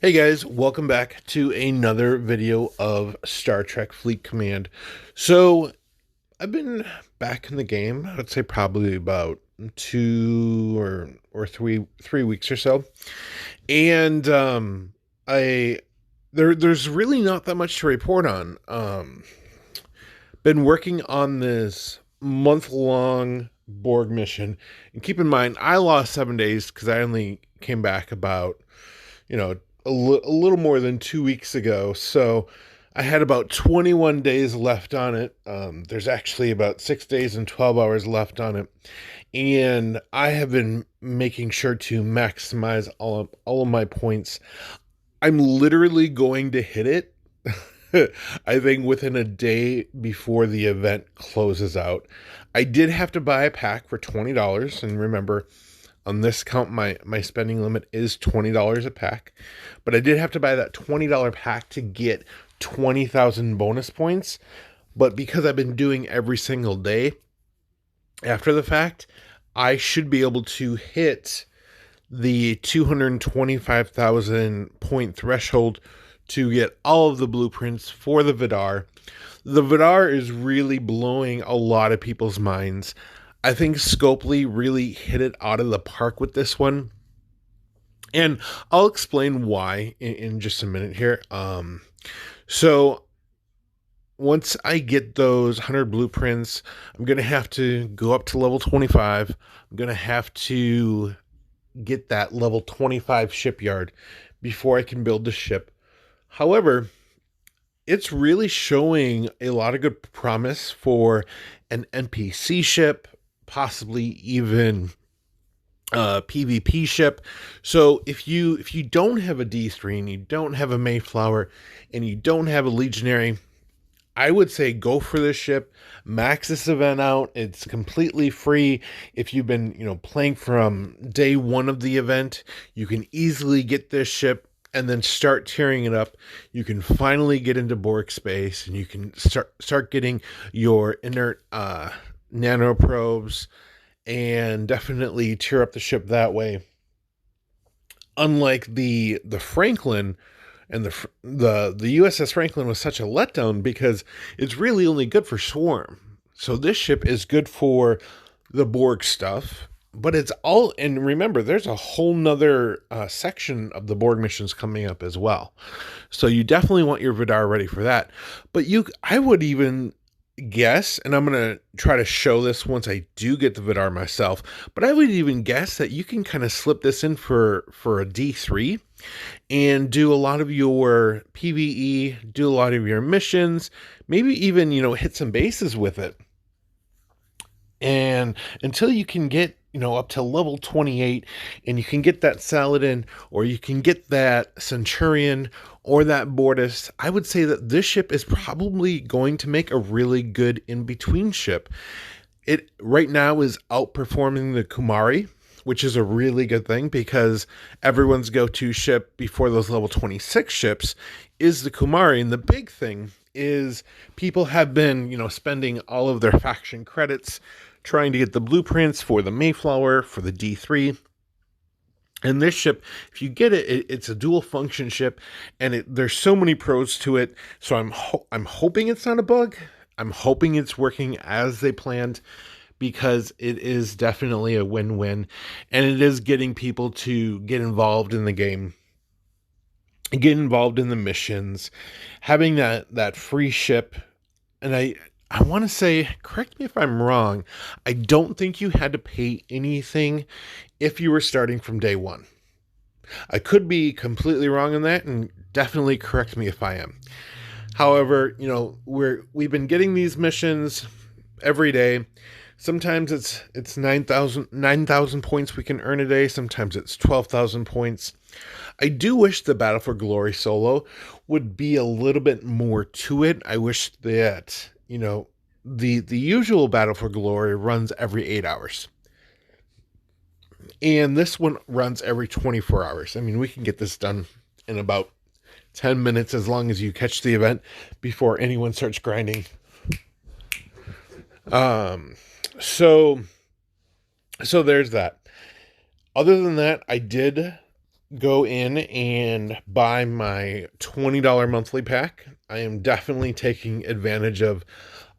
Hey guys, welcome back to another video of Star Trek Fleet Command. So, I've been back in the game, I'd say probably about two or three weeks or so. And I there's really not that much to report on. Been working on this month-long Borg mission. And keep in mind, I lost 7 days because I only came back about you know, a little more than 2 weeks ago. So I had about 21 days left on it. There's actually about 6 days and 12 hours left on it. And I have been making sure to maximize all of my points. I'm literally going to hit it. I think within a day before the event closes out. I did have to buy a pack for $20. And remember, on this count, my spending limit is $20 a pack. But I did have to buy that $20 pack to get 20,000 bonus points. But because I've been doing every single day after the fact, I should be able to hit the 225,000 point threshold to get all of the blueprints for the Vidar. The Vidar is really blowing a lot of people's minds. I think Scopely really hit it out of the park with this one. And I'll explain why in just a minute here. So once I get those 100 blueprints, I'm going to have to go up to level 25. I'm going to have to get that level 25 shipyard before I can build the ship. However, it's really showing a lot of good promise for an NPC ship, possibly even a PvP ship. So if you don't have a D3 and you don't have a Mayflower and you don't have a Legionary, I would say go for this ship. Max this event out. It's completely free. If you've been, playing from day one of the event, you can easily get this ship and then start tearing it up. You can finally get into Borg space and you can start getting your inert nanoprobes and definitely tear up the ship that way. Unlike the Franklin, and the USS Franklin was such a letdown because it's really only good for swarm. So this ship is good for the Borg stuff, but it's all, and remember, there's a whole nother section of the Borg missions coming up as well. So you definitely want your Vidar ready for that. But I would even guess, and I'm going to try to show this once I do get the Vidar myself, but I would even guess that you can kind of slip this in for a D3 and do a lot of your PvE, do a lot of your missions, maybe even, hit some bases with it. And until you can get, up to level 28 and you can get that Saladin or you can get that Centurion or that Bortus, I would say that this ship is probably going to make a really good in-between ship. It right now is outperforming the Kumari, which is a really good thing because everyone's go-to ship before those level 26 ships is the Kumari. And the big thing is people have been, spending all of their faction credits trying to get the blueprints for the Mayflower, for the D3. And this ship, if you get it, it's a dual function ship, and there's so many pros to it. So I'm hoping it's not a bug. I'm hoping it's working as they planned, because it is definitely a win-win, and it is getting people to get involved in the game, get involved in the missions, having that free ship. And I want to say, correct me if I'm wrong, I don't think you had to pay anything if you were starting from day one. I could be completely wrong on that, and definitely correct me if I am. However, we've been getting these missions every day. Sometimes it's 9,000 points we can earn a day. Sometimes it's 12,000 points. I do wish the Battle for Glory solo would be a little bit more to it. I wish that, the usual Battle for Glory runs every 8 hours. And this one runs every 24 hours. I mean, we can get this done in about 10 minutes as long as you catch the event before anyone starts grinding. So there's that. Other than that, I did go in and buy my $20 monthly pack, I am definitely taking advantage of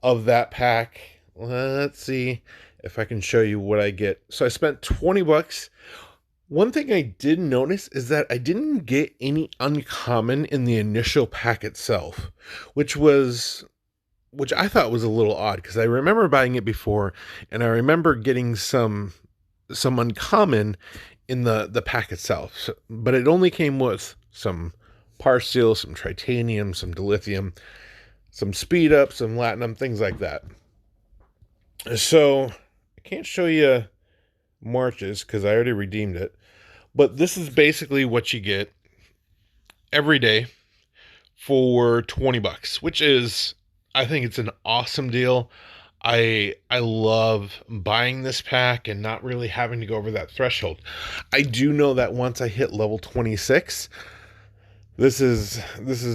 that pack. Let's see if I can show you what I get. So I spent 20 bucks. One thing I did notice is that I didn't get any uncommon in the initial pack itself, which I thought was a little odd because I remember buying it before and I remember getting some uncommon in the pack itself. But it only came with some Parsteel, some Titanium, some Dilithium, some Speed Up, some Latinum, things like that. So I can't show you Marches because I already redeemed it. But this is basically what you get every day for 20 bucks, which is, I think it's an awesome deal. I love buying this pack and not really having to go over that threshold. I do know that once I hit level 26, this is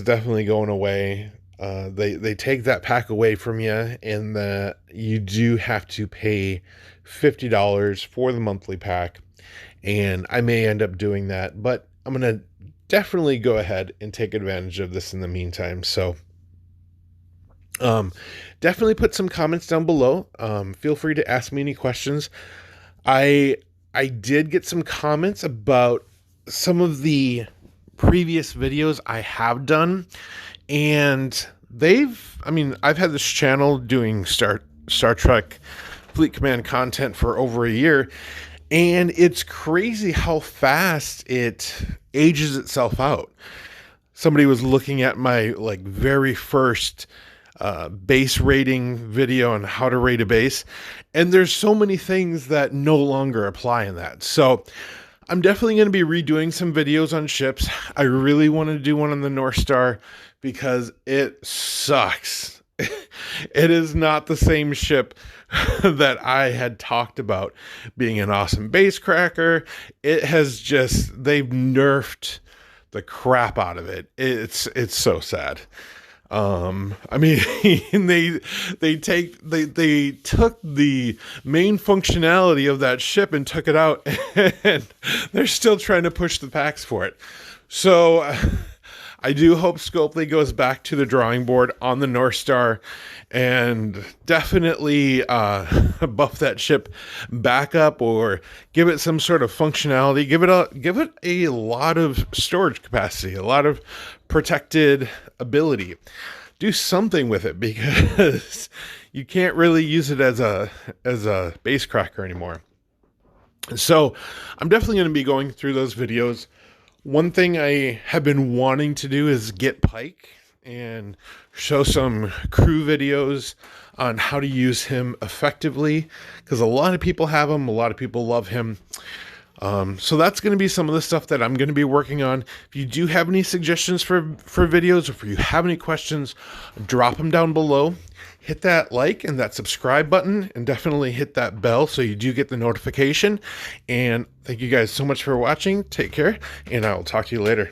definitely going away. They take that pack away from you, and you do have to pay $50 for the monthly pack. And I may end up doing that, but I'm gonna definitely go ahead and take advantage of this in the meantime. So definitely put some comments down below. Feel free to ask me any questions. I did get some comments about some of the previous videos I have done, and I've had this channel doing Star Trek Fleet Command content for over a year, and it's crazy how fast it ages itself out. Somebody was looking at my very first base rating video on how to rate a base, and there's so many things that no longer apply in that. So I'm definitely going to be redoing some videos on ships. I really want to do one on the North Star because it sucks. It is not the same ship that I had talked about being an awesome base cracker. They've nerfed the crap out of it. It's so sad. They took the main functionality of that ship and took it out, and they're still trying to push the packs for it. So I do hope Scopely goes back to the drawing board on the North Star and definitely buff that ship back up, or give it some sort of functionality. Give it a lot of storage capacity, a lot of protected ability. Do something with it, because you can't really use it as a base cracker anymore. So I'm definitely going to be going through those videos. One thing I have been wanting to do is get Pike and show some crew videos on how to use him effectively, because a lot of people have him, a lot of people love him. So that's going to be some of the stuff that I'm going to be working on. If you do have any suggestions for videos, or if you have any questions, drop them down below. Hit that like and that subscribe button, and definitely hit that bell so you do get the notification. And thank you guys so much for watching. Take care, and I will talk to you later.